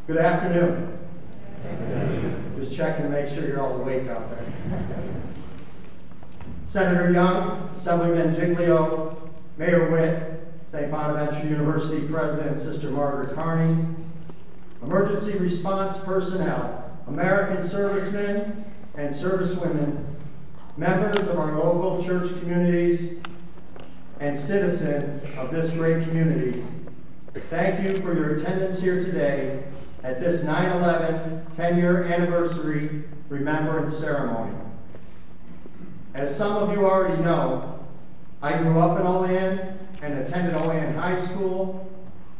Good afternoon. Just checking to make sure you're all awake out there. Senator Young, Assemblyman Giglio, Mayor Witt, St. Bonaventure University President Sister Margaret Carney, emergency response personnel, American servicemen and servicewomen, members of our local church communities, and citizens of this great community, thank you for your attendance here today at this 9/11 10-year anniversary remembrance ceremony. As some of you already know, I grew up in Olean and attended Olean High School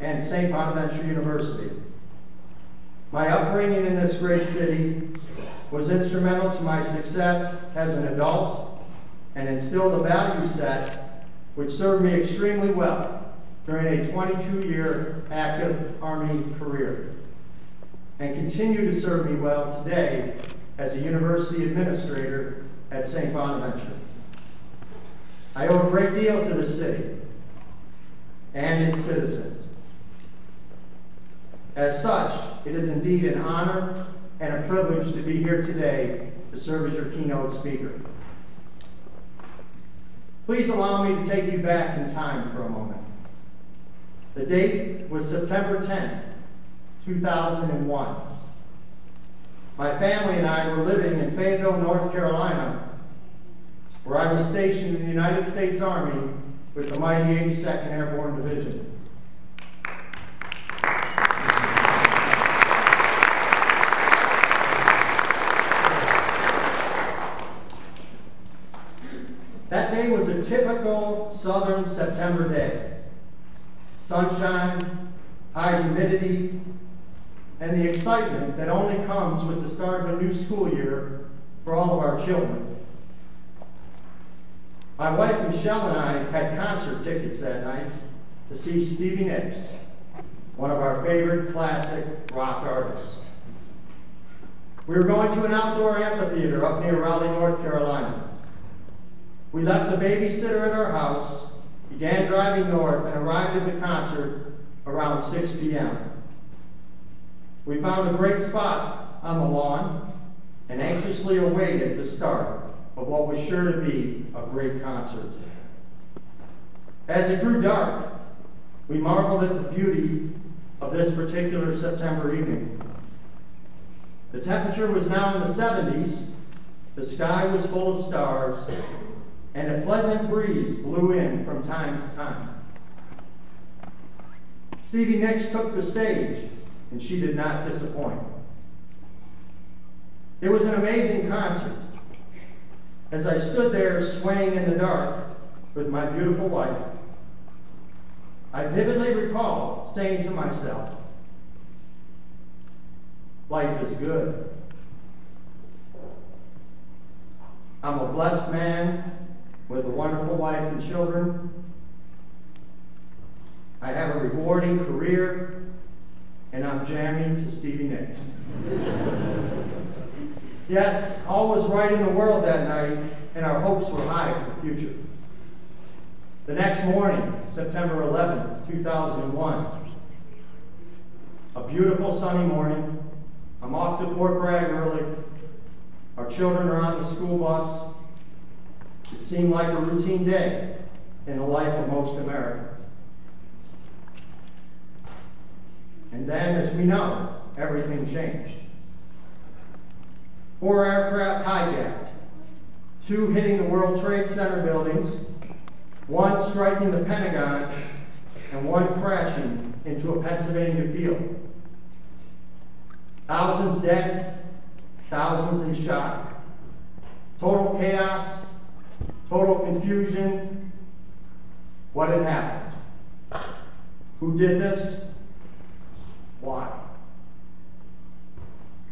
and St. Bonaventure University. My upbringing in this great city was instrumental to my success as an adult and instilled a value set which served me extremely well during a 22-year active Army career, and continue to serve me well today as a university administrator at St. Bonaventure. I owe a great deal to the city and its citizens. As such, it is indeed an honor and a privilege to be here today to serve as your keynote speaker. Please allow me to take you back in time for a moment. The date was September 10th, 2001. My family and I were living in Fayetteville, North Carolina, where I was stationed in the United States Army with the mighty 82nd Airborne Division. That day was a typical southern September day. Sunshine, high humidity, and the excitement that only comes with the start of a new school year for all of our children. My wife Michelle and I had concert tickets that night to see Stevie Nicks, one of our favorite classic rock artists. We were going to an outdoor amphitheater up near Raleigh, North Carolina. We left the babysitter at our house, began driving north, and arrived at the concert around 6 p.m. We found a great spot on the lawn and anxiously awaited the start of what was sure to be a great concert. As it grew dark, we marveled at the beauty of this particular September evening. The temperature was now in the 70s, the sky was full of stars, and a pleasant breeze blew in from time to time. Stevie Nicks took the stage, and she did not disappoint. It was an amazing concert. As I stood there swaying in the dark with my beautiful wife, I vividly recall saying to myself, life is good. I'm a blessed man with a wonderful wife and children. I have a rewarding career, and I'm jamming to Stevie Nicks. Yes, all was right in the world that night, and our hopes were high for the future. The next morning, September 11th, 2001, a beautiful sunny morning, I'm off to Fort Bragg early. Our children are on the school bus. It seemed like a routine day in the life of most Americans. And then, as we know, everything changed. 4 aircraft hijacked, 2 hitting the World Trade Center buildings, 1 striking the Pentagon, and 1 crashing into a Pennsylvania field. Thousands dead, thousands in shock. Total chaos, total confusion. What had happened? Who did this? Why?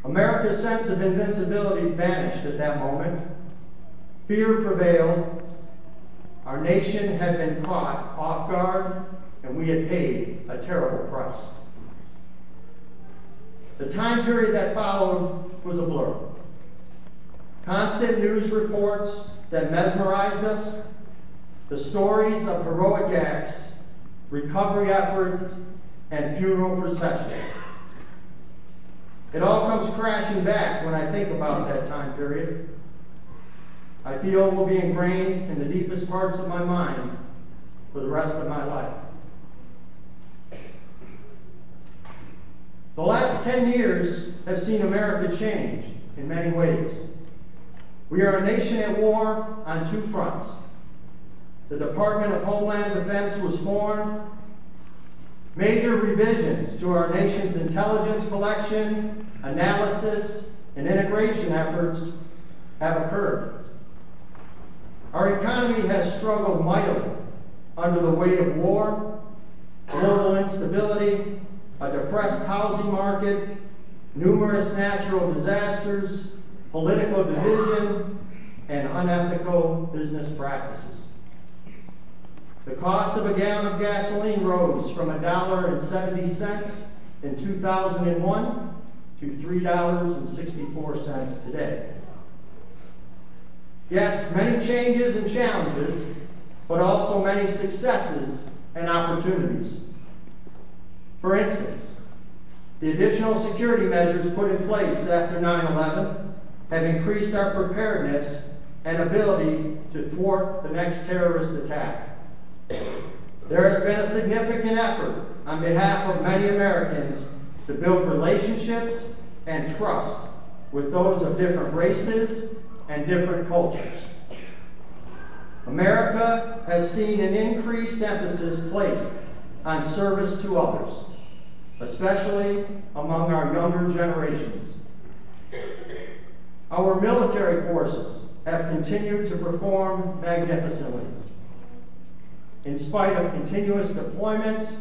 America's sense of invincibility vanished at that moment. Fear prevailed. Our nation had been caught off guard, and we had paid a terrible price. The time period that followed was a blur. Constant news reports that mesmerized us, the stories of heroic acts, recovery efforts, and funeral processions. It all comes crashing back when I think about that time period. I feel it will be ingrained in the deepest parts of my mind for the rest of my life. The last 10 years have seen America change in many ways. We are a nation at war on two fronts. The Department of Homeland Defense was formed. Major revisions to our nation's intelligence collection, analysis, and integration efforts have occurred. Our economy has struggled mightily under the weight of war, global instability, a depressed housing market, numerous natural disasters, political division, and unethical business practices. The cost of a gallon of gasoline rose from $1.70 in 2001 to $3.64 today. Yes, many changes and challenges, but also many successes and opportunities. For instance, the additional security measures put in place after 9/11 have increased our preparedness and ability to thwart the next terrorist attack. There has been a significant effort on behalf of many Americans to build relationships and trust with those of different races and different cultures. America has seen an increased emphasis placed on service to others, especially among our younger generations. Our military forces have continued to perform magnificently. In spite of continuous deployments,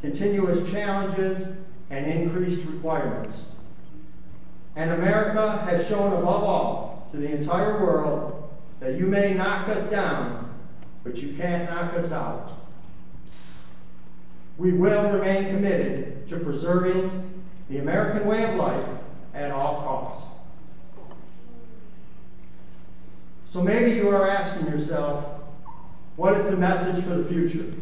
continuous challenges, and increased requirements. And America has shown above all to the entire world that you may knock us down, but you can't knock us out. We will remain committed to preserving the American way of life at all costs. So maybe you are asking yourself, what is the message for the future?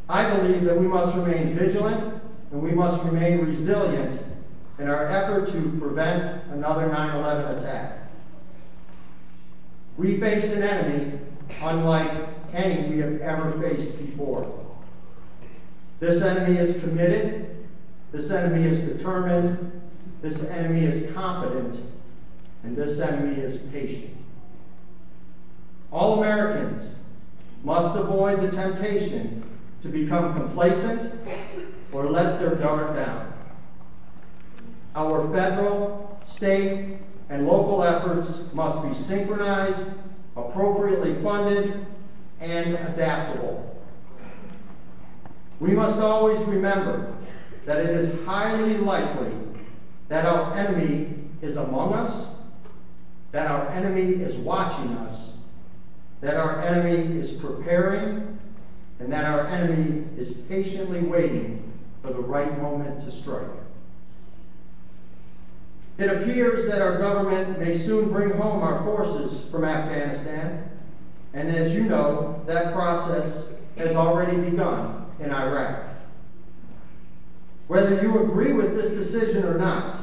I believe that we must remain vigilant and we must remain resilient in our effort to prevent another 9/11 attack. We face an enemy unlike any we have ever faced before. This enemy is committed, this enemy is determined, this enemy is competent, and this enemy is patient. All Americans must avoid the temptation to become complacent or let their guard down. Our federal, state, and local efforts must be synchronized, appropriately funded, and adaptable. We must always remember that it is highly likely that our enemy is among us, that our enemy is watching us, that our enemy is preparing, and that our enemy is patiently waiting for the right moment to strike. It appears that our government may soon bring home our forces from Afghanistan, and as you know, that process has already begun in Iraq. Whether you agree with this decision or not,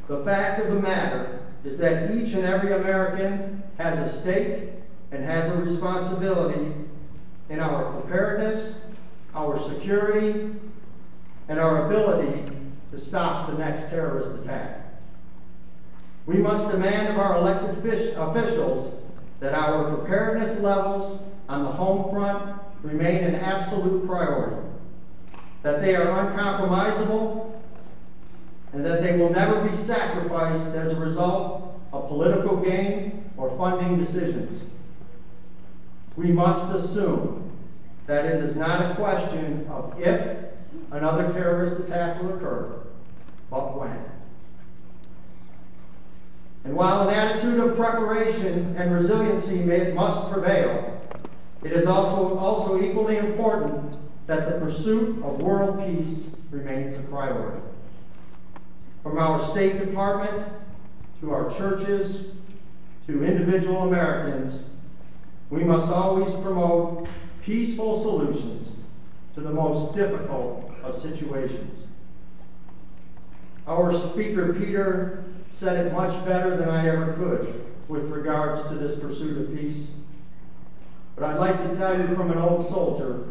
the fact of the matter is that each and every American has a stake and has a responsibility in our preparedness, our security, and our ability to stop the next terrorist attack. We must demand of our elected officials that our preparedness levels on the home front remain an absolute priority, that they are uncompromisable, and that they will never be sacrificed as a result of political gain or funding decisions. We must assume that it is not a question of if another terrorist attack will occur, but when. And while an attitude of preparation and resiliency must prevail, it is also equally important that the pursuit of world peace remains a priority. From our State Department, to our churches, to individual Americans, we must always promote peaceful solutions to the most difficult of situations. Our speaker, Peter, said it much better than I ever could with regards to this pursuit of peace. But I'd like to tell you from an old soldier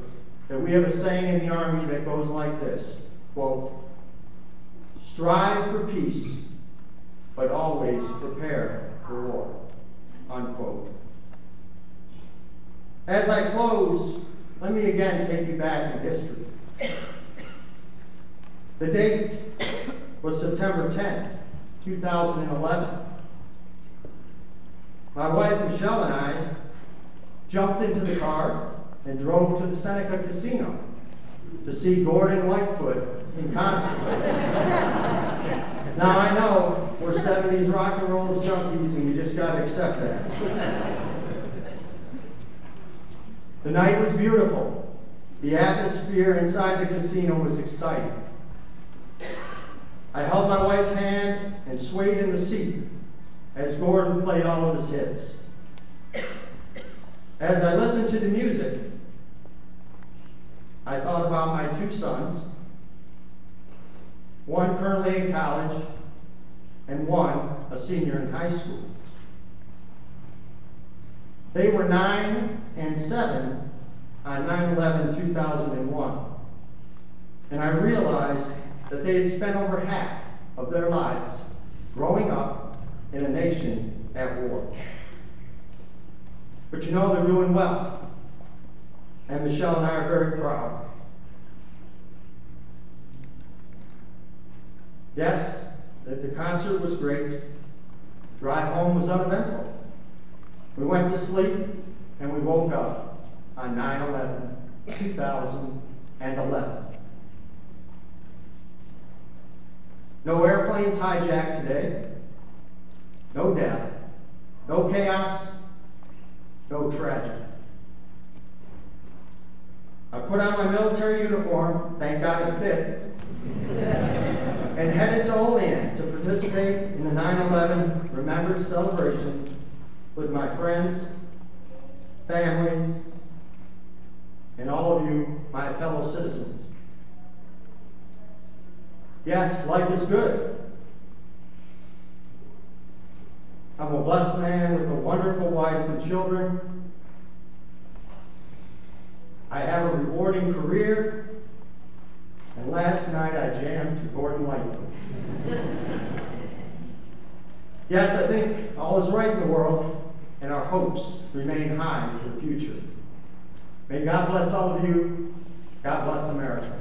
that we have a saying in the Army that goes like this, quote, "Strive for peace, but always prepare for war," unquote. As I close, let me again take you back in history. The date was September 10th, 2011. My wife Michelle and I jumped into the car and drove to the Seneca Casino to see Gordon Lightfoot in concert. Now I know we're 70s rock and roll junkies and you just got to accept that. The night was beautiful. The atmosphere inside the casino was exciting. I held my wife's hand and swayed in the seat as Gordon played all of his hits. As I listened to the music, I thought about my two sons, one currently in college and one a senior in high school. They were 9 and 7 on 9/11/2001, and I realized that they had spent over half of their lives growing up in a nation at war. But you know, they're doing well, and Michelle and I are very proud. Yes, the concert was great. Drive home was uneventful. We went to sleep and we woke up on 9/11/2011. No airplanes hijacked today, no death, no chaos, no tragedy. I put on my military uniform, thank God it fit, and headed to Olean to participate in the 9/11 Remembrance celebration with my friends, family, and all of you, my fellow citizens. Yes, life is good. I'm a blessed man with a wonderful wife and children. I have a rewarding career, and last night I jammed to Gordon Lightfoot. Yes, I think all is right in the world, and our hopes remain high for the future. May God bless all of you. God bless America.